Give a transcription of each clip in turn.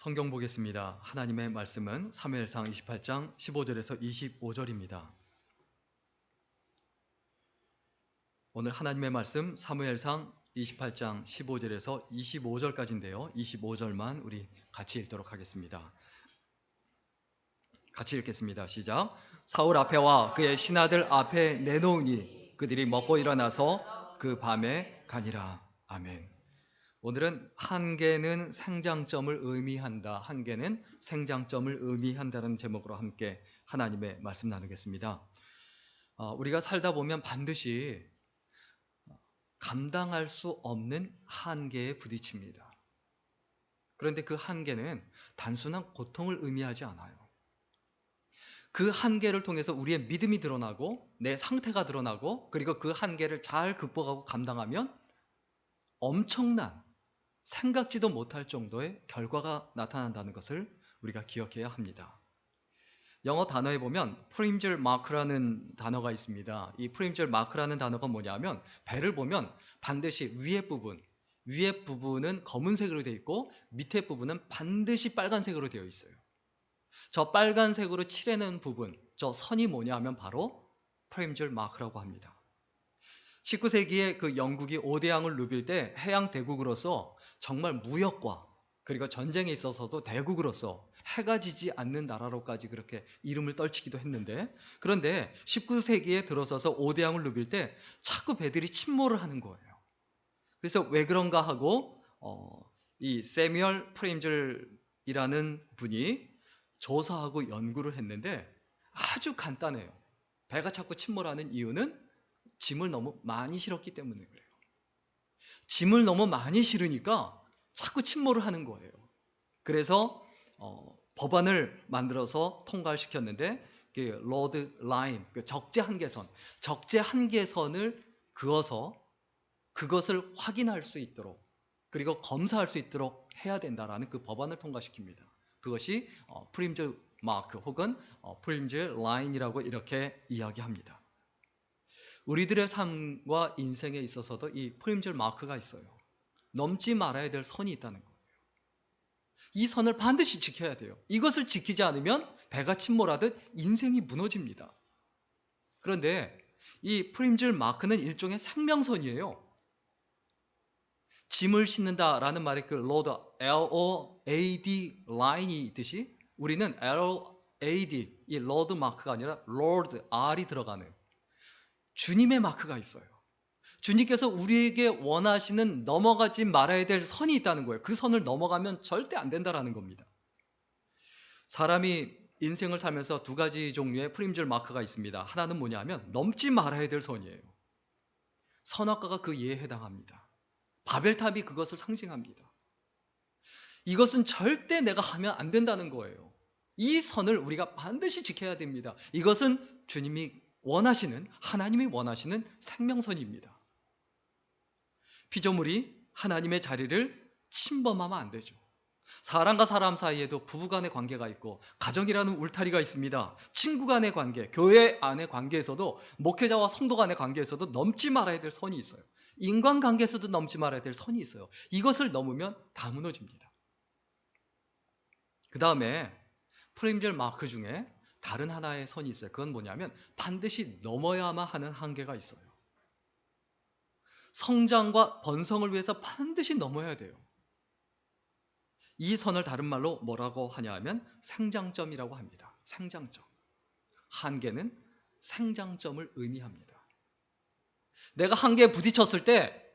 성경 보겠습니다. 하나님의 말씀은 사무엘상 28장 15절에서 25절입니다. 오늘 하나님의 말씀 사무엘상 28장 15절에서 25절까지인데요. 25절만 우리 같이 읽도록 하겠습니다. 같이 읽겠습니다. 시작. 사울 앞에와 그의 신하들 앞에 내놓으니 그들이 먹고 일어나서 그 밤에 가니라. 아멘. 오늘은 한계는 생장점을 의미한다. 한계는 생장점을 의미한다는 제목으로 함께 하나님의 말씀 나누겠습니다. 우리가 살다 보면 반드시 감당할 수 없는 한계에 부딪힙니다. 그런데 그 한계는 단순한 고통을 의미하지 않아요. 그 한계를 통해서 우리의 믿음이 드러나고 내 상태가 드러나고 그리고 그 한계를 잘 극복하고 감당하면 엄청난 생각지도 못할 정도의 결과가 나타난다는 것을 우리가 기억해야 합니다. 영어 단어에 보면 프림즐 마크라는 단어가 있습니다. 이 프림즐 마크라는 단어가 뭐냐면 배를 보면 반드시 위에 부분은 검은색으로 되어 있고 밑에 부분은 반드시 빨간색으로 되어 있어요. 저 빨간색으로 칠해놓은 부분, 저 선이 뭐냐 하면 바로 프림즐 마크라고 합니다. 19세기에 그 영국이 5대양을 누빌 때 해양 대국으로서 정말 무역과 그리고 전쟁에 있어서도 대국으로서 해가 지지 않는 나라로까지 그렇게 이름을 떨치기도 했는데, 그런데 19세기에 들어서서 5대양을 누빌 때 자꾸 배들이 침몰을 하는 거예요. 그래서 왜 그런가 하고 이 세뮤얼 프림즐이라는 분이 조사하고 연구를 했는데 아주 간단해요. 배가 자꾸 침몰하는 이유는 짐을 너무 많이 실었기 때문에 그래요. 짐을 너무 많이 실으니까 자꾸 침몰을 하는 거예요. 그래서 법안을 만들어서 통과를 시켰는데 로드 라인, 적재 한계선을 그어서 그것을 확인할 수 있도록 그리고 검사할 수 있도록 해야 된다라는 그 법안을 통과시킵니다. 그것이 프림즐 마크 혹은 프림즐 라인이라고 이렇게 이야기합니다. 우리들의 삶과 인생에 있어서도 이 프림즐 마크가 있어요. 넘지 말아야 될 선이 있다는 거예요. 이 선을 반드시 지켜야 돼요. 이것을 지키지 않으면 배가 침몰하듯 인생이 무너집니다. 그런데 이 프림즐 마크는 일종의 생명선이에요. 짐을 싣는다라는 말이 그 로드, L-O-A-D 라인이 있듯이 우리는 L-A-D, 이 로드 마크가 아니라 Lord, R이 들어가는 주님의 마크가 있어요. 주님께서 우리에게 원하시는 넘어가지 말아야 될 선이 있다는 거예요. 그 선을 넘어가면 절대 안 된다라는 겁니다. 사람이 인생을 살면서 두 가지 종류의 프림즐 마크가 있습니다. 하나는 뭐냐 하면 넘지 말아야 될 선이에요. 선악과가 그 예에 해당합니다. 바벨탑이 그것을 상징합니다. 이것은 절대 내가 하면 안 된다는 거예요. 이 선을 우리가 반드시 지켜야 됩니다. 이것은 주님이 원하시는, 하나님이 원하시는 생명선입니다. 피조물이 하나님의 자리를 침범하면 안 되죠. 사람과 사람 사이에도 부부간의 관계가 있고 가정이라는 울타리가 있습니다. 친구 간의 관계, 교회 안의 관계에서도 목회자와 성도 간의 관계에서도 넘지 말아야 될 선이 있어요. 인간관계에서도 넘지 말아야 될 선이 있어요. 이것을 넘으면 다 무너집니다. 그 다음에 프림즐 마크 중에 다른 하나의 선이 있어요. 그건 뭐냐면 반드시 넘어야만 하는 한계가 있어요. 성장과 번성을 위해서 반드시 넘어야 돼요. 이 선을 다른 말로 뭐라고 하냐 하면 생장점이라고 합니다. 생장점. 한계는 생장점을 의미합니다. 내가 한계에 부딪혔을 때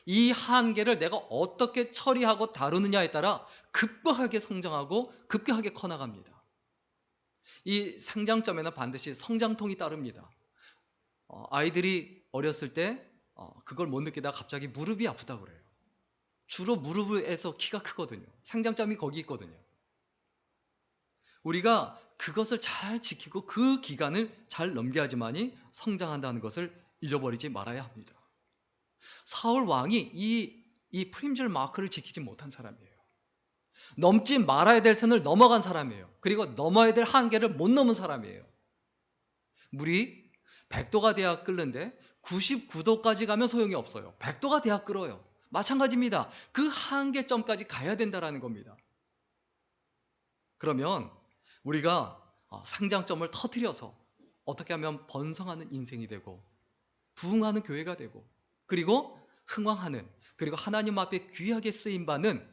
이 한계를 내가 어떻게 처리하고 다루느냐에 따라 급격하게 성장하고 급격하게 커나갑니다. 이 생장점에는 반드시 성장통이 따릅니다. 아이들이 어렸을 때 그걸 못 느끼다가 갑자기 무릎이 아프다고 그래요. 주로 무릎에서 키가 크거든요. 생장점이 거기 있거든요. 우리가 그것을 잘 지키고 그 기간을 잘 넘겨야지만이 성장한다는 것을 잊어버리지 말아야 합니다. 사울 왕이 이 프림즐 마크를 지키지 못한 사람이에요. 넘지 말아야 될 선을 넘어간 사람이에요. 그리고 넘어야 될 한계를 못 넘은 사람이에요. 물이 100도가 돼야 끓는데 99도까지 가면 소용이 없어요. 100도가 돼야 끓어요. 마찬가지입니다. 그 한계점까지 가야 된다는 겁니다. 그러면 우리가 상장점을 터뜨려서 어떻게 하면 번성하는 인생이 되고 부흥하는 교회가 되고 그리고 흥왕하는, 그리고 하나님 앞에 귀하게 쓰임받는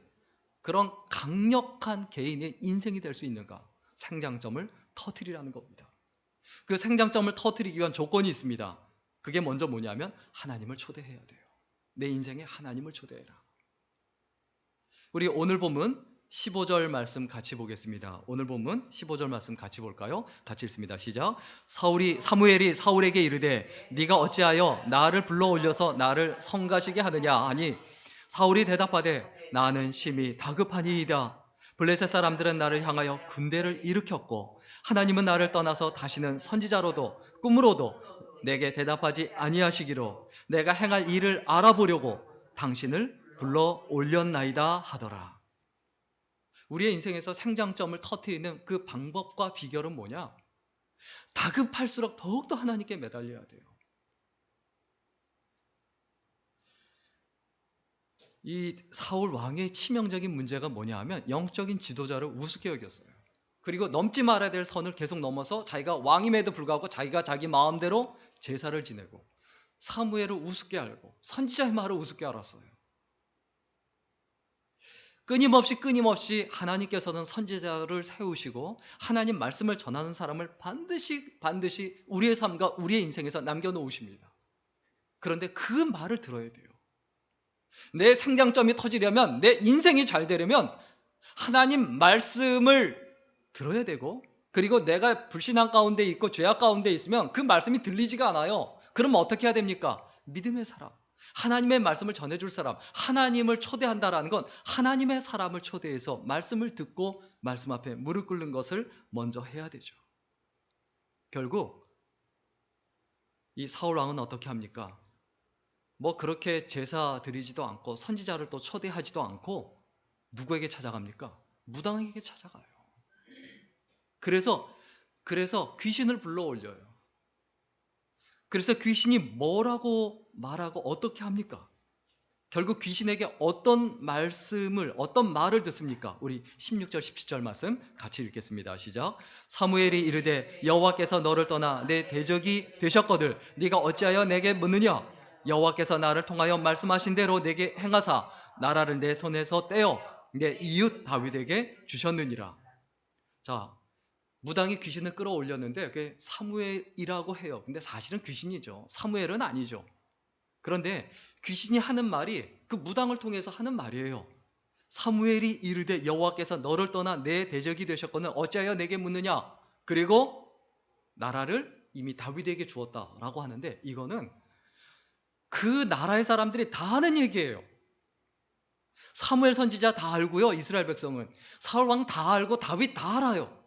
그런 강력한 개인의 인생이 될 수 있는가? 생장점을 터뜨리라는 겁니다. 그 생장점을 터뜨리기 위한 조건이 있습니다. 그게 먼저 뭐냐면 하나님을 초대해야 돼요. 내 인생에 하나님을 초대해라. 우리 오늘 본문 15절 말씀 같이 보겠습니다. 오늘 본문 15절 말씀 같이 볼까요? 같이 읽습니다. 시작. 사무엘이 사울에게 이르되 네가 어찌하여 나를 불러 올려서 나를 성가시게 하느냐 하니 사울이 대답하되 나는 심히 다급하니이다. 블레셋 사람들은 나를 향하여 군대를 일으켰고 하나님은 나를 떠나서 다시는 선지자로도 꿈으로도 내게 대답하지 아니하시기로 내가 행할 일을 알아보려고 당신을 불러 올렸나이다 하더라. 우리의 인생에서 생장점을 터뜨리는 그 방법과 비결은 뭐냐? 다급할수록 더욱더 하나님께 매달려야 돼요. 이 사울 왕의 치명적인 문제가 뭐냐 하면 영적인 지도자를 우습게 여겼어요. 그리고 넘지 말아야 될 선을 계속 넘어서 자기가 왕임에도 불구하고 자기가 자기 마음대로 제사를 지내고 사무엘을 우습게 알고 선지자의 말을 우습게 알았어요. 끊임없이 하나님께서는 선지자를 세우시고 하나님 말씀을 전하는 사람을 반드시 우리의 삶과 우리의 인생에서 남겨놓으십니다. 그런데 그 말을 들어야 돼요. 내 생장점이 터지려면, 내 인생이 잘 되려면 하나님 말씀을 들어야 되고, 그리고 내가 불신앙 가운데 있고 죄악 가운데 있으면 그 말씀이 들리지가 않아요. 그럼 어떻게 해야 됩니까? 믿음의 사람, 하나님의 말씀을 전해줄 사람, 하나님을 초대한다라는 건 하나님의 사람을 초대해서 말씀을 듣고 말씀 앞에 무릎 꿇는 것을 먼저 해야 되죠. 결국 이 사울 왕은 어떻게 합니까? 뭐 그렇게 제사 드리지도 않고 선지자를 또 초대하지도 않고 누구에게 찾아갑니까? 무당에게 찾아가요. 그래서 귀신을 불러 올려요. 그래서 귀신이 뭐라고 말하고 어떻게 합니까? 결국 귀신에게 어떤 말을 듣습니까? 우리 16절 17절 말씀 같이 읽겠습니다. 시작. 사무엘이 이르되 여호와께서 너를 떠나 내 대적이 되셨거늘 네가 어찌하여 내게 묻느냐? 여호와께서 나를 통하여 말씀하신 대로 내게 행하사 나라를 내 손에서 떼어 내 이웃 다윗에게 주셨느니라. 자, 무당이 귀신을 끌어올렸는데 그게 사무엘이라고 해요. 근데 사실은 귀신이죠. 사무엘은 아니죠. 그런데 귀신이 하는 말이 그 무당을 통해서 하는 말이에요. 사무엘이 이르되 여호와께서 너를 떠나 내 대적이 되셨거늘 어찌하여 내게 묻느냐? 그리고 나라를 이미 다윗에게 주었다라고 하는데 이거는 그 나라의 사람들이 다 아는 얘기예요. 사무엘 선지자 다 알고요. 이스라엘 백성은 사울 왕 다 알고 다윗 다 알아요.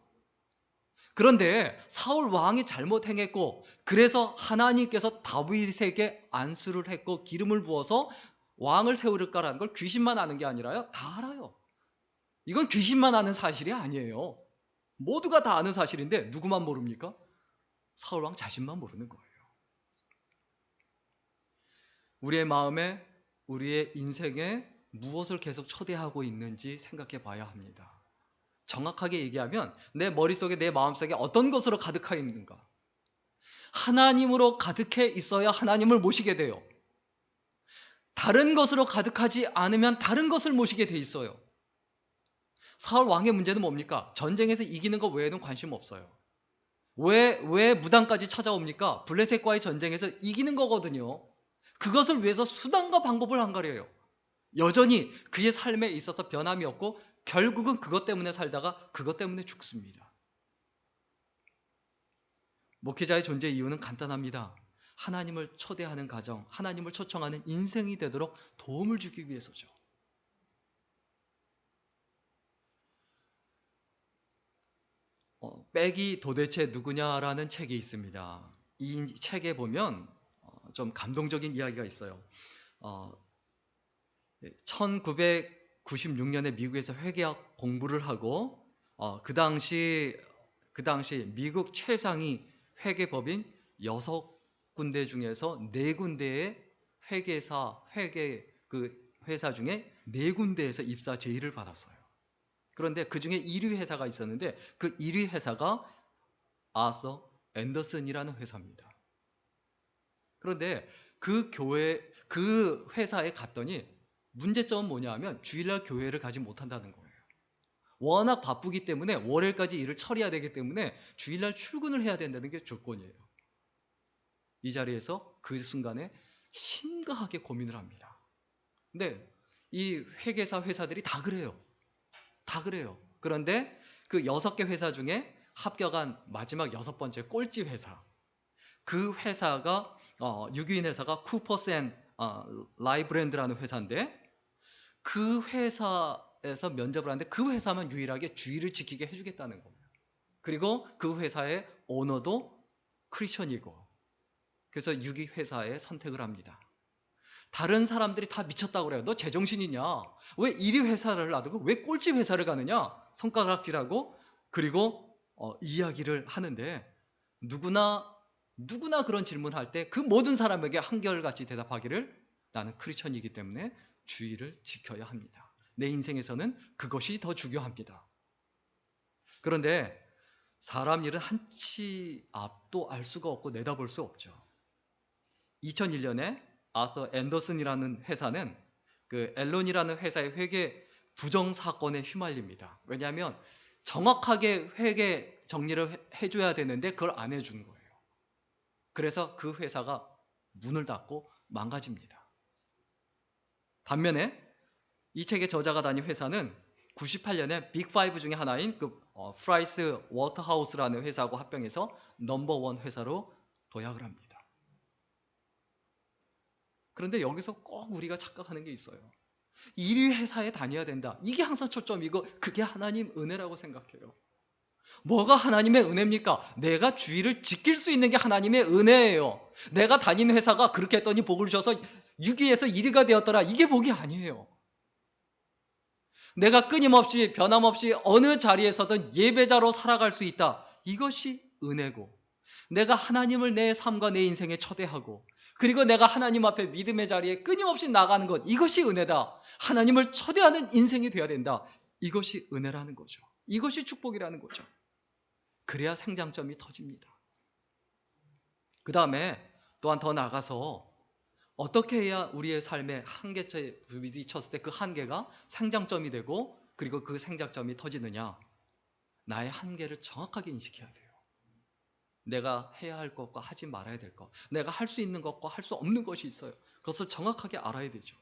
그런데 사울 왕이 잘못 행했고 그래서 하나님께서 다윗에게 안수를 했고 기름을 부어서 왕을 세우릴까라는 걸 귀신만 아는 게 아니라요. 다 알아요. 이건 귀신만 아는 사실이 아니에요. 모두가 다 아는 사실인데 누구만 모릅니까? 사울 왕 자신만 모르는 거예요. 우리의 마음에, 우리의 인생에 무엇을 계속 초대하고 있는지 생각해 봐야 합니다. 정확하게 얘기하면 내 머릿속에, 내 마음속에 어떤 것으로 가득해 있는가? 하나님으로 가득해 있어야 하나님을 모시게 돼요. 다른 것으로 가득하지 않으면 다른 것을 모시게 돼 있어요. 사울 왕의 문제는 뭡니까? 전쟁에서 이기는 것 외에는 관심 없어요. 왜 무당까지 찾아옵니까? 블레셋과의 전쟁에서 이기는 거거든요. 그것을 위해서 수단과 방법을 안 가려요. 여전히 그의 삶에 있어서 변함이 없고 결국은 그것 때문에 살다가 그것 때문에 죽습니다. 목회자의 존재 이유는 간단합니다. 하나님을 초대하는 가정, 하나님을 초청하는 인생이 되도록 도움을 주기 위해서죠. 빽이 도대체 누구냐라는 책이 있습니다. 이 책에 보면 좀 감동적인 이야기가 있어요. 1996년에 미국에서 회계학 공부를 하고 그 당시 미국 최상위 회계법인 6군데 중에서 4군데의 회계 회사 중에 4군데에서 입사 제의를 받았어요. 그런데 그 중에 1위 회사가 있었는데 그 1위 회사가 아서 앤더슨이라는 회사입니다. 그런데 그 회사에 갔더니 문제점은 뭐냐 하면 주일날 교회를 가지 못한다는 거예요. 워낙 바쁘기 때문에 월요일까지 일을 처리해야 되기 때문에 주일날 출근을 해야 된다는 게 조건이에요. 이 자리에서 그 순간에 심각하게 고민을 합니다. 근데 이 회계사 회사들이 다 그래요. 다 그래요. 그런데 그 6개 회사 중에 합격한 마지막 6번째 꼴찌 회사, 그 회사가 유기인 회사가 쿠퍼스 라이브랜드라는 회사인데, 그 회사에서 면접을 하는데 그 회사만 유일하게 주의를 지키게 해주겠다는 거예요. 그리고 그 회사의 오너도 크리스천이고, 그래서 유기 회사에 선택을 합니다. 다른 사람들이 다 미쳤다고 그래요. 너 제정신이냐? 왜 1위 회사를 놔두고 왜 꼴찌 회사를 가느냐? 손가락질하고, 그리고 이야기를 하는데, 누구나 그런 질문할 때 그 모든 사람에게 한결같이 대답하기를, 나는 크리스천이기 때문에 주의를 지켜야 합니다. 내 인생에서는 그것이 더 중요합니다. 그런데 사람 일은 한치 앞도 알 수가 없고 내다볼 수 없죠. 2001년에 아서 앤더슨이라는 회사는 그 앨런이라는 회사의 회계 부정 사건에 휘말립니다. 왜냐하면 정확하게 회계 정리를 해줘야 되는데 그걸 안 해준 거예요. 그래서 그 회사가 문을 닫고 망가집니다. 반면에 이 책의 저자가 다닌 회사는 98년에 빅5 중에 하나인 그 프라이스 워터하우스라는 회사하고 합병해서 넘버원 회사로 도약을 합니다. 그런데 여기서 꼭 우리가 착각하는 게 있어요. 1위 회사에 다녀야 된다. 이게 항상 초점이고 그게 하나님 은혜라고 생각해요. 뭐가 하나님의 은혜입니까? 내가 주의를 지킬 수 있는 게 하나님의 은혜예요. 내가 다니는 회사가 그렇게 했더니 복을 주셔서 6위에서 1위가 되었더라. 이게 복이 아니에요. 내가 끊임없이 변함없이 어느 자리에서든 예배자로 살아갈 수 있다. 이것이 은혜고, 내가 하나님을 내 삶과 내 인생에 초대하고, 그리고 내가 하나님 앞에 믿음의 자리에 끊임없이 나가는 것, 이것이 은혜다. 하나님을 초대하는 인생이 되어야 된다. 이것이 은혜라는 거죠. 이것이 축복이라는 거죠. 그래야 생장점이 터집니다. 그 다음에 또한 더 나가서 어떻게 해야 우리의 삶에 한계점에 부딪혔을 때 그 한계가 생장점이 되고, 그리고 그 생장점이 터지느냐? 나의 한계를 정확하게 인식해야 돼요. 내가 해야 할 것과 하지 말아야 될 것, 내가 할 수 있는 것과 할 수 없는 것이 있어요. 그것을 정확하게 알아야 되죠.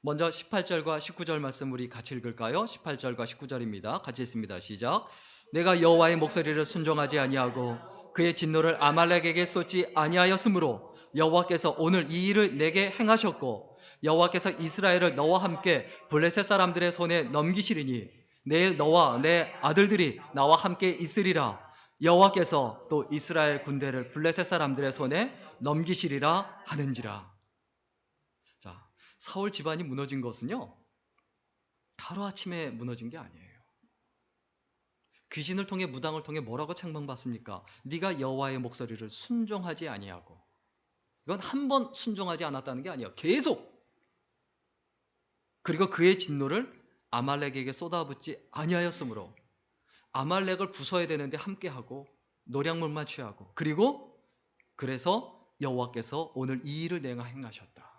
먼저 18절과 19절 말씀 우리 같이 읽을까요? 18절과 19절입니다. 같이 읽습니다. 시작. 내가 여호와의 목소리를 순종하지 아니하고 그의 진노를 아말렉에게 쏟지 아니하였으므로 여호와께서 오늘 이 일을 내게 행하셨고, 여호와께서 이스라엘을 너와 함께 블레셋 사람들의 손에 넘기시리니 내일 너와 내 아들들이 나와 함께 있으리라. 여호와께서 또 이스라엘 군대를 블레셋 사람들의 손에 넘기시리라 하는지라. 자, 사울 집안이 무너진 것은요, 하루아침에 무너진 게 아니에요. 귀신을 통해, 무당을 통해 뭐라고 책망받습니까? 네가 여호와의 목소리를 순종하지 아니하고. 이건 한 번 순종하지 않았다는 게 아니에요. 계속. 그리고 그의 진노를 아말렉에게 쏟아붓지 아니하였으므로, 아말렉을 부숴야 되는데 함께하고 노량물만 취하고, 그리고 그래서 여호와께서 오늘 이 일을 내가 행하셨다.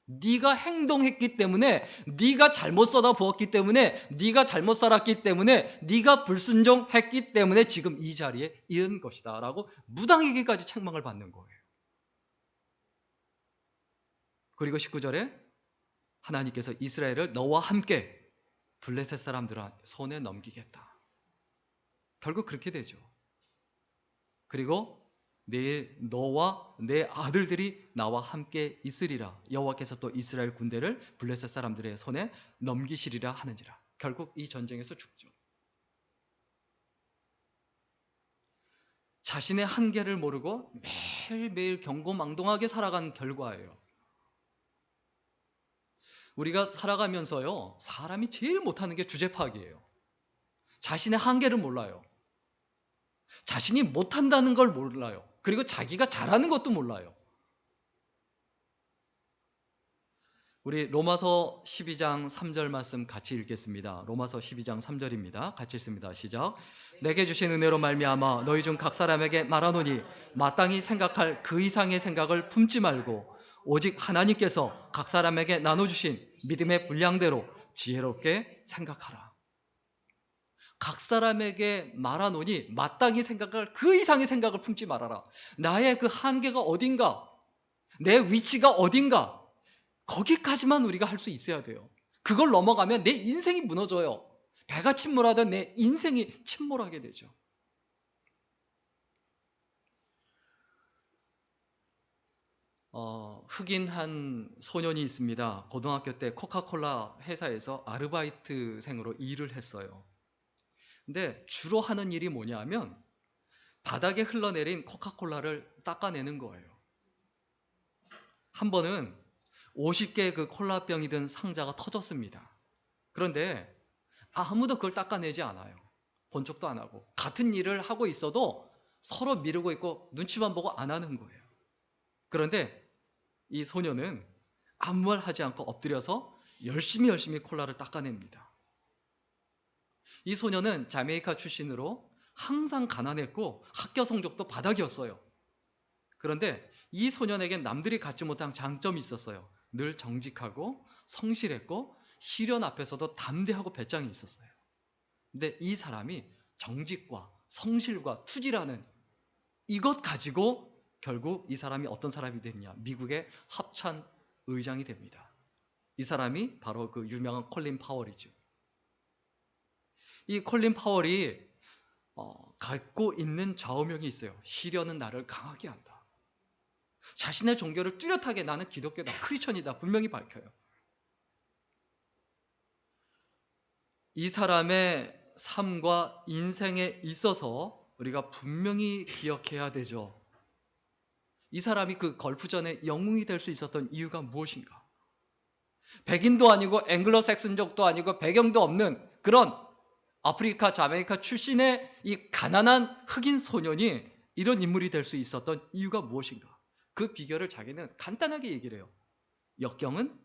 네가 행동했기 때문에, 네가 잘못 쏟아부었기 때문에, 네가 잘못 살았기 때문에, 네가 불순종했기 때문에 지금 이 자리에 이른 것이다 라고 무당에게까지 책망을 받는 거예요. 그리고 19절에 하나님께서 이스라엘을 너와 함께 블레셋 사람들 손에 넘기겠다. 결국 그렇게 되죠. 그리고 내일 너와 내 아들들이 나와 함께 있으리라. 여호와께서 또 이스라엘 군대를 블레셋 사람들의 손에 넘기시리라 하는지라. 결국 이 전쟁에서 죽죠. 자신의 한계를 모르고 매일매일 경고망동하게 살아간 결과예요. 우리가 살아가면서요, 사람이 제일 못하는 게 주제 파악이에요. 자신의 한계를 몰라요. 자신이 못한다는 걸 몰라요. 그리고 자기가 잘하는 것도 몰라요. 우리 로마서 12장 3절 말씀 같이 읽겠습니다. 로마서 12장 3절입니다. 같이 읽습니다. 시작. 내게 주신 은혜로 말미암아 너희 중 각 사람에게 말하노니 마땅히 생각할 그 이상의 생각을 품지 말고 오직 하나님께서 각 사람에게 나눠주신 믿음의 분량대로 지혜롭게 생각하라. 각 사람에게 말하노니 마땅히 생각할 그 이상의 생각을 품지 말아라. 나의 그 한계가 어딘가, 내 위치가 어딘가, 거기까지만 우리가 할 수 있어야 돼요. 그걸 넘어가면 내 인생이 무너져요. 배가 침몰하던 내 인생이 침몰하게 되죠. 흑인 한 소년이 있습니다. 고등학교 때 코카콜라 회사에서 아르바이트생으로 일을 했어요. 근데 주로 하는 일이 뭐냐면 바닥에 흘러내린 코카콜라를 닦아내는 거예요. 한 번은 50개 그 콜라병이 든 상자가 터졌습니다. 그런데 아무도 그걸 닦아내지 않아요. 본 척도 안 하고. 같은 일을 하고 있어도 서로 미루고 있고 눈치만 보고 안 하는 거예요. 그런데 이 소녀는 아무 말 하지 않고 엎드려서 열심히 콜라를 닦아냅니다. 이 소녀는 자메이카 출신으로 항상 가난했고 학교 성적도 바닥이었어요. 그런데 이 소년에겐 남들이 갖지 못한 장점이 있었어요. 늘 정직하고 성실했고 시련 앞에서도 담대하고 배짱이 있었어요. 근데 이 사람이 정직과 성실과 투지라는 이것 가지고 결국 이 사람이 어떤 사람이 됐냐? 미국의 합참 의장이 됩니다. 이 사람이 바로 그 유명한 콜린 파월이죠. 이 콜린 파월이 갖고 있는 좌우명이 있어요. 시련은 나를 강하게 한다. 자신의 종교를 뚜렷하게 나는 기독교다, 크리스천이다 분명히 밝혀요. 이 사람의 삶과 인생에 있어서 우리가 분명히 기억해야 되죠. 이 사람이 그 걸프전의 영웅이 될 수 있었던 이유가 무엇인가? 백인도 아니고 앵글로색슨족도 아니고 배경도 없는 그런 아프리카, 자메이카 출신의 이 가난한 흑인 소년이 이런 인물이 될 수 있었던 이유가 무엇인가? 그 비결을 자기는 간단하게 얘기를 해요. 역경은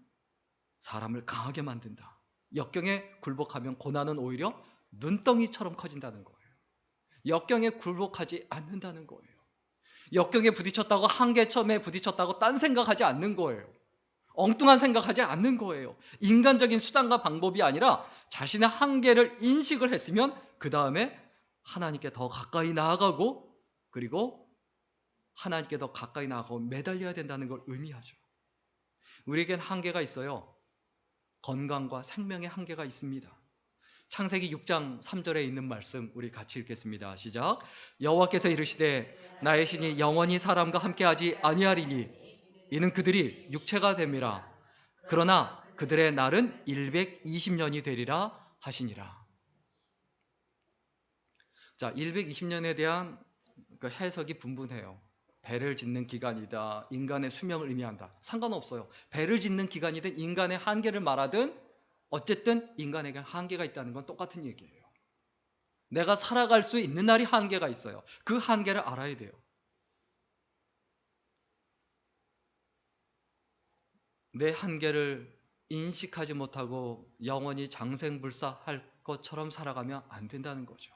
사람을 강하게 만든다. 역경에 굴복하면 고난은 오히려 눈덩이처럼 커진다는 거예요. 역경에 굴복하지 않는다는 거예요. 역경에 부딪혔다고 한계점에 부딪혔다고 딴 생각하지 않는 거예요. 엉뚱한 생각하지 않는 거예요. 인간적인 수단과 방법이 아니라 자신의 한계를 인식을 했으면 그 다음에 하나님께 더 가까이 나아가고 그리고 하나님께 더 가까이 나아가고 매달려야 된다는 걸 의미하죠. 우리에겐 한계가 있어요. 건강과 생명의 한계가 있습니다. 창세기 6장 3절에 있는 말씀 우리 같이 읽겠습니다. 시작. 여호와께서 이르시되 나의 신이 영원히 사람과 함께하지 아니하리니 이는 그들이 육체가 됨이라. 그러나 그들의 날은 120년이 되리라 하시니라. 자, 120년에 대한 그 해석이 분분해요. 배를 짓는 기간이다. 인간의 수명을 의미한다. 상관없어요. 배를 짓는 기간이든 인간의 한계를 말하든 어쨌든 인간에게 한계가 있다는 건 똑같은 얘기예요. 내가 살아갈 수 있는 날이 한계가 있어요. 그 한계를 알아야 돼요. 내 한계를 인식하지 못하고 영원히 장생불사할 것처럼 살아가면 안 된다는 거죠.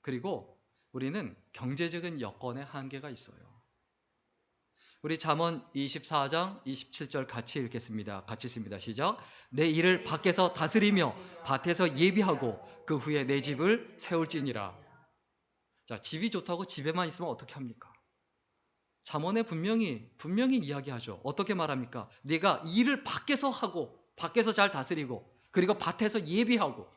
그리고 우리는 경제적인 여건의 한계가 있어요. 우리 잠언 24장 27절 같이 읽겠습니다. 같이 읽습니다. 시작. 내 일을 밖에서 다스리며 밭에서 예비하고 그 후에 내 집을 세울지니라. 자, 집이 좋다고 집에만 있으면 어떻게 합니까? 잠언에 분명히 이야기하죠. 어떻게 말합니까? 네가 일을 밖에서 하고 밖에서 잘 다스리고 그리고 밭에서 예비하고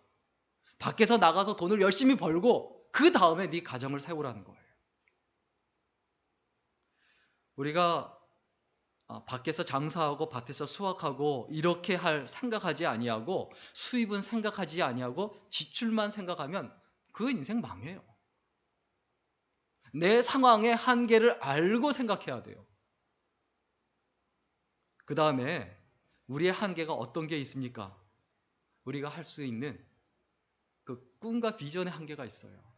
밖에서 나가서 돈을 열심히 벌고 그 다음에 네 가정을 세우라는 거예요. 우리가 밖에서 장사하고 밭에서 수확하고 이렇게 생각하지 아니하고 수입은 생각하지 아니하고 지출만 생각하면 그 인생 망해요. 내 상황의 한계를 알고 생각해야 돼요. 그 다음에 우리의 한계가 어떤 게 있습니까? 우리가 할 수 있는 그 꿈과 비전의 한계가 있어요.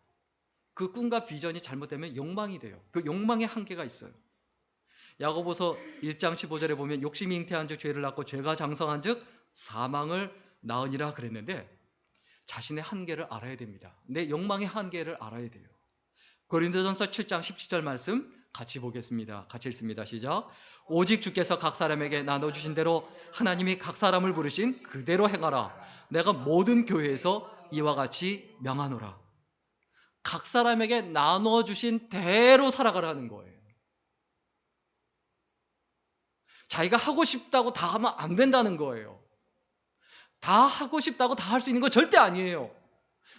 그 꿈과 비전이 잘못되면 욕망이 돼요. 그 욕망의 한계가 있어요. 야고보서 1장 15절에 보면 욕심이 잉태한즉 죄를 낳고 죄가 장성한즉 사망을 낳으니라 그랬는데 자신의 한계를 알아야 됩니다. 내 욕망의 한계를 알아야 돼요. 고린도전서 7장 17절 말씀 같이 보겠습니다. 같이 읽습니다. 시작. 오직 주께서 각 사람에게 나눠주신 대로 하나님이 각 사람을 부르신 그대로 행하라. 내가 모든 교회에서 이와 같이 명하노라. 각 사람에게 나눠주신 대로 살아가라는 거예요. 자기가 하고 싶다고 다 하면 안 된다는 거예요. 다 하고 싶다고 다 할 수 있는 거 절대 아니에요.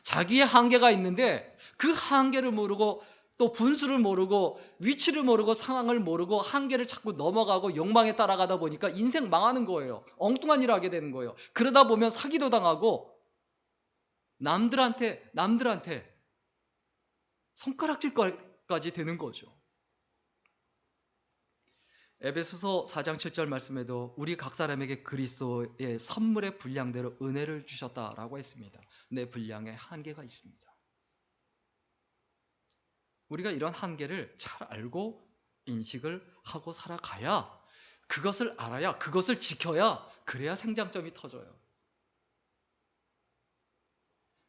자기의 한계가 있는데 그 한계를 모르고 또 분수를 모르고 위치를 모르고 상황을 모르고 한계를 자꾸 넘어가고 욕망에 따라가다 보니까 인생 망하는 거예요. 엉뚱한 일을 하게 되는 거예요. 그러다 보면 사기도 당하고 남들한테 손가락질까지 되는 거죠. 에베소서 4장 7절 말씀에도 우리 각 사람에게 그리스도의 선물의 분량대로 은혜를 주셨다라고 했습니다. 내 분량에 한계가 있습니다. 우리가 이런 한계를 잘 알고 인식을 하고 살아가야, 그것을 알아야, 그것을 지켜야, 그래야 생장점이 터져요.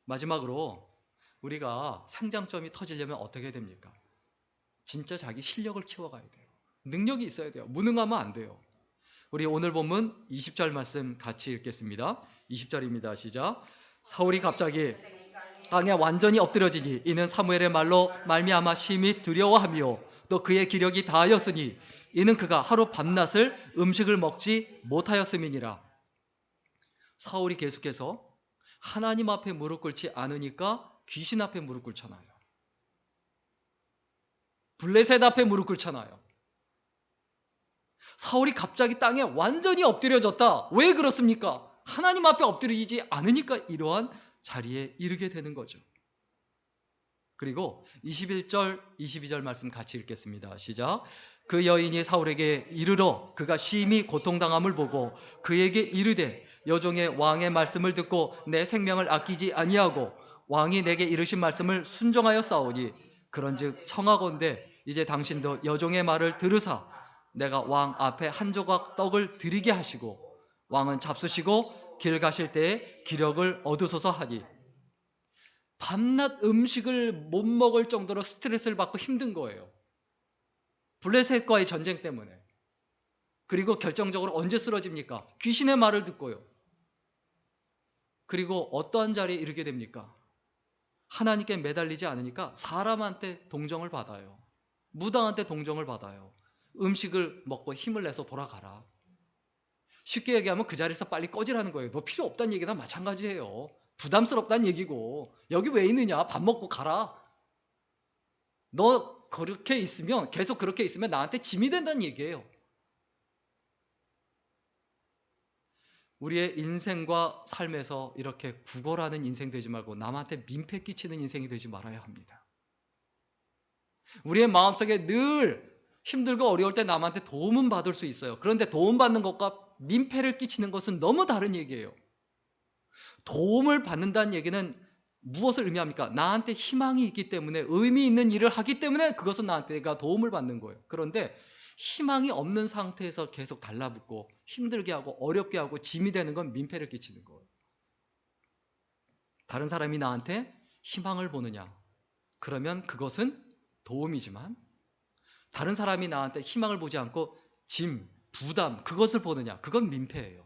마지막으로 우리가 생장점이 터지려면 어떻게 됩니까? 진짜 자기 실력을 키워가야 돼요. 능력이 있어야 돼요. 무능하면 안 돼요. 우리 오늘 본문 20절 말씀 같이 읽겠습니다. 20절입니다. 시작. 사울이 갑자기 땅에 완전히 엎드려지니 이는 사무엘의 말로 말미암아 심히 두려워하며 또 그의 기력이 다하였으니 이는 그가 하루 밤낮을 음식을 먹지 못하였음이니라. 사울이 계속해서 하나님 앞에 무릎 꿇지 않으니까 귀신 앞에 무릎 꿇잖아요. 블레셋 앞에 무릎 꿇잖아요. 사울이 갑자기 땅에 완전히 엎드려졌다. 왜 그렇습니까? 하나님 앞에 엎드리지 않으니까 이러한 자리에 이르게 되는 거죠. 그리고 21절, 22절 말씀 같이 읽겠습니다. 시작. 그 여인이 사울에게 이르러 그가 심히 고통당함을 보고 그에게 이르되 여종의 왕의 말씀을 듣고 내 생명을 아끼지 아니하고 왕이 내게 이르신 말씀을 순종하여 싸우니 그런즉 청하건대 이제 당신도 여종의 말을 들으사 내가 왕 앞에 한 조각 떡을 드리게 하시고 왕은 잡수시고 길 가실 때에 기력을 얻으소서 하니. 밤낮 음식을 못 먹을 정도로 스트레스를 받고 힘든 거예요. 블레셋과의 전쟁 때문에. 그리고 결정적으로 언제 쓰러집니까? 귀신의 말을 듣고요. 그리고 어떠한 자리에 이르게 됩니까? 하나님께 매달리지 않으니까 사람한테 동정을 받아요. 무당한테 동정을 받아요. 음식을 먹고 힘을 내서 돌아가라. 쉽게 얘기하면 그 자리에서 빨리 꺼지라는 거예요. 너 필요 없다는 얘기나 마찬가지예요. 부담스럽다는 얘기고 여기 왜 있느냐? 밥 먹고 가라. 너 그렇게 있으면 계속 그렇게 있으면 나한테 짐이 된다는 얘기예요. 우리의 인생과 삶에서 이렇게 구걸하는 인생 되지 말고 남한테 민폐 끼치는 인생이 되지 말아야 합니다. 우리의 마음속에 늘 힘들고 어려울 때 남한테 도움은 받을 수 있어요. 그런데 도움받는 것과 민폐를 끼치는 것은 너무 다른 얘기예요. 도움을 받는다는 얘기는 무엇을 의미합니까? 나한테 희망이 있기 때문에 의미 있는 일을 하기 때문에 그것은 나한테가 도움을 받는 거예요. 그런데 희망이 없는 상태에서 계속 달라붙고 힘들게 하고 어렵게 하고 짐이 되는 건 민폐를 끼치는 거예요. 다른 사람이 나한테 희망을 보느냐? 그러면 그것은 도움이지만 다른 사람이 나한테 희망을 보지 않고 짐, 부담, 그것을 보느냐? 그건 민폐예요.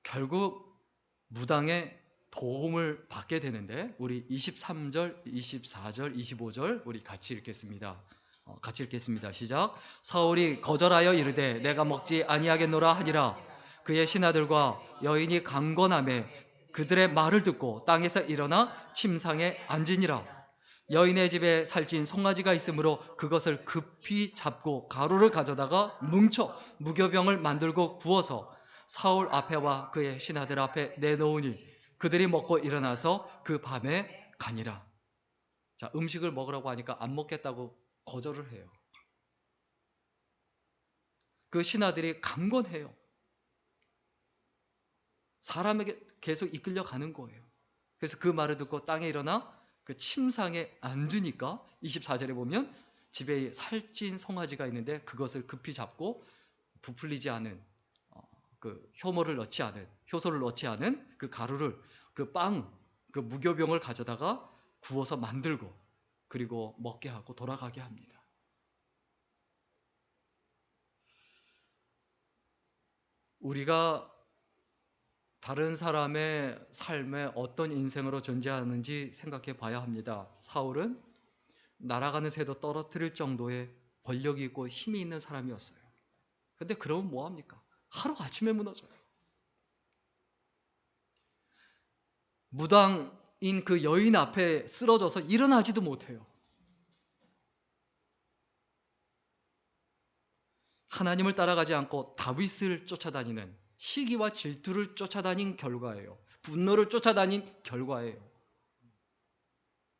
결국 무당의 도움을 받게 되는데 우리 23절, 24절, 25절 우리 같이 읽겠습니다. 같이 읽겠습니다. 시작. 사울이 거절하여 이르되 내가 먹지 아니하겠노라 하니라. 그의 신하들과 여인이 강건하매 그들의 말을 듣고 땅에서 일어나 침상에 앉으니라. 여인의 집에 살찐 송아지가 있으므로 그것을 급히 잡고 가루를 가져다가 뭉쳐 무교병을 만들고 구워서 사울 앞에와 그의 신하들 앞에 내놓으니 그들이 먹고 일어나서 그 밤에 가니라. 자, 음식을 먹으라고 하니까 안 먹겠다고 거절을 해요. 그 신하들이 강건해요. 사람에게 계속 이끌려 가는 거예요. 그래서 그 말을 듣고 땅에 일어나 그 침상에 앉으니까 24절에 보면 집에 살찐 송아지가 있는데 그것을 급히 잡고 부풀리지 않은 그 효소를 넣지 않은 그 가루를 그 무교병을 가져다가 구워서 만들고 그리고 먹게 하고 돌아가게 합니다. 우리가 다른 사람의 삶에 어떤 인생으로 존재하는지 생각해 봐야 합니다. 사울은 날아가는 새도 떨어뜨릴 정도의 권력이 있고 힘이 있는 사람이었어요. 근데 그러면 뭐합니까? 하루아침에 무너져요. 무당인 그 여인 앞에 쓰러져서 일어나지도 못해요. 하나님을 따라가지 않고 다윗을 쫓아다니는 시기와 질투를 쫓아다닌 결과예요. 분노를 쫓아다닌 결과예요.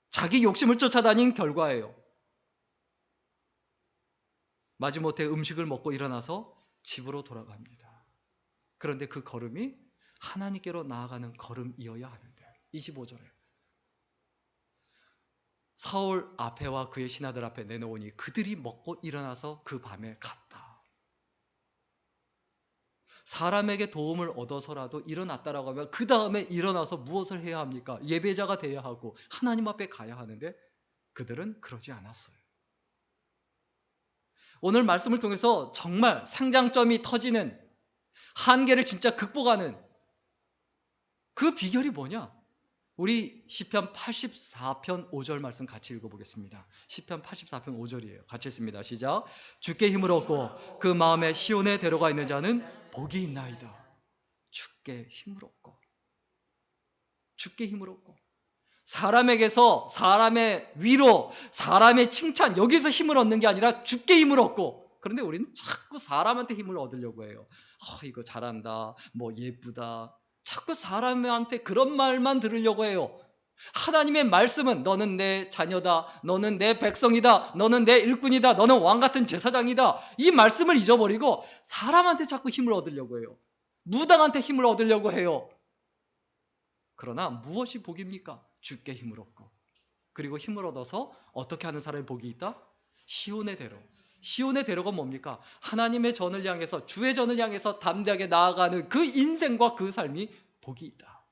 자기 욕심을 쫓아다닌 결과예요. 마지못해 음식을 먹고 일어나서 집으로 돌아갑니다. 그런데 그 걸음이 하나님께로 나아가는 걸음이어야 하는데 25절에 사울 앞에와 그의 신하들 앞에 내놓으니 그들이 먹고 일어나서 그 밤에 갔다. 사람에게 도움을 얻어서라도 일어났다라고 하면 그 다음에 일어나서 무엇을 해야 합니까? 예배자가 돼야 하고 하나님 앞에 가야 하는데 그들은 그러지 않았어요. 오늘 말씀을 통해서 정말 상장점이 터지는 한계를 진짜 극복하는 그 비결이 뭐냐? 우리 시편 84편 5절 말씀 같이 읽어보겠습니다. 시편 84편 5절이에요. 같이 읽습니다. 시작. 주께 힘을 얻고 그 마음에 시온에 데려가 있는 자는 복이 있나이다. 주께 힘을 얻고 주께 힘을 얻고 사람에게서 사람의 위로 사람의 칭찬 여기서 힘을 얻는 게 아니라 주께 힘을 얻고 그런데 우리는 자꾸 사람한테 힘을 얻으려고 해요. 이거 잘한다 뭐 예쁘다 자꾸 사람한테 그런 말만 들으려고 해요. 하나님의 말씀은 너는 내 자녀다 너는 내 백성이다 너는 내 일꾼이다 너는 왕같은 제사장이다 이 말씀을 잊어버리고 사람한테 자꾸 힘을 얻으려고 해요. 무당한테 힘을 얻으려고 해요. 그러나 무엇이 복입니까? 주께 힘을 얻고 그리고 힘을 얻어서 어떻게 하는 사람의 복이 있다? 시온의 대로. 시온의 대로가 뭡니까? 하나님의 전을 향해서 주의 전을 향해서 담대하게 나아가는 그 인생과 그 삶이 복이 있다.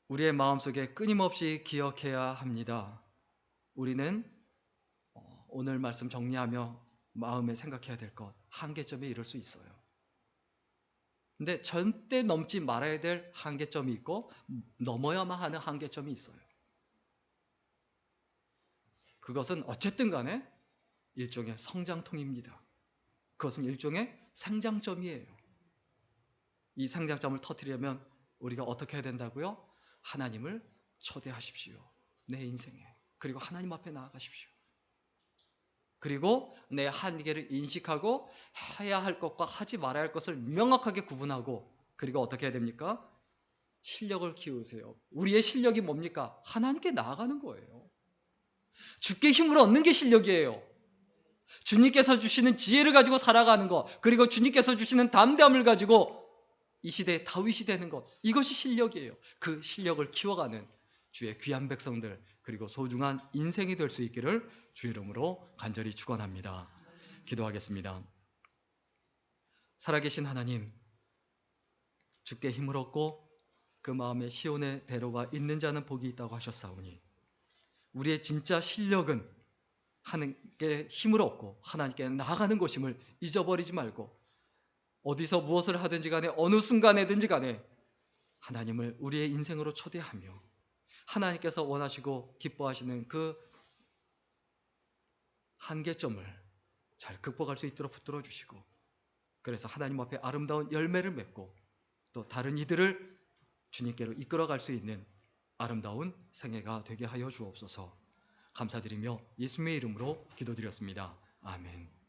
우리의 마음속에 끊임없이 기억해야 합니다. 우리는 오늘 말씀 정리하며 마음에 생각해야 될 것 한계점에 이를 수 있어요. 근데 절대 넘지 말아야 될 한계점이 있고 넘어야만 하는 한계점이 있어요. 그것은 어쨌든 간에 일종의 성장통입니다. 그것은 일종의 성장점이에요. 이 성장점을 터뜨리려면 우리가 어떻게 해야 된다고요? 하나님을 초대하십시오. 내 인생에. 그리고 하나님 앞에 나아가십시오. 그리고 내 한계를 인식하고 해야 할 것과 하지 말아야 할 것을 명확하게 구분하고 그리고 어떻게 해야 됩니까? 실력을 키우세요. 우리의 실력이 뭡니까? 하나님께 나아가는 거예요. 주께 힘을 얻는 게 실력이에요. 주님께서 주시는 지혜를 가지고 살아가는 것 그리고 주님께서 주시는 담대함을 가지고 이 시대의 다윗이 되는 것 이것이 실력이에요. 그 실력을 키워가는 주의 귀한 백성들 그리고 소중한 인생이 될 수 있기를 주의 이름으로 간절히 축원합니다. 기도하겠습니다. 살아계신 하나님 주께 힘을 얻고 그 마음에 시온의 대로가 있는 자는 복이 있다고 하셨사오니 우리의 진짜 실력은 하나님께 힘을 얻고 하나님께 나아가는 것임을 잊어버리지 말고 어디서 무엇을 하든지 간에 어느 순간에든지 간에 하나님을 우리의 인생으로 초대하며 하나님께서 원하시고 기뻐하시는 그 한계점을 잘 극복할 수 있도록 붙들어 주시고 그래서 하나님 앞에 아름다운 열매를 맺고 또 다른 이들을 주님께로 이끌어갈 수 있는 아름다운 생애가 되게 하여 주옵소서. 감사드리며 예수님의 이름으로 기도드렸습니다. 아멘.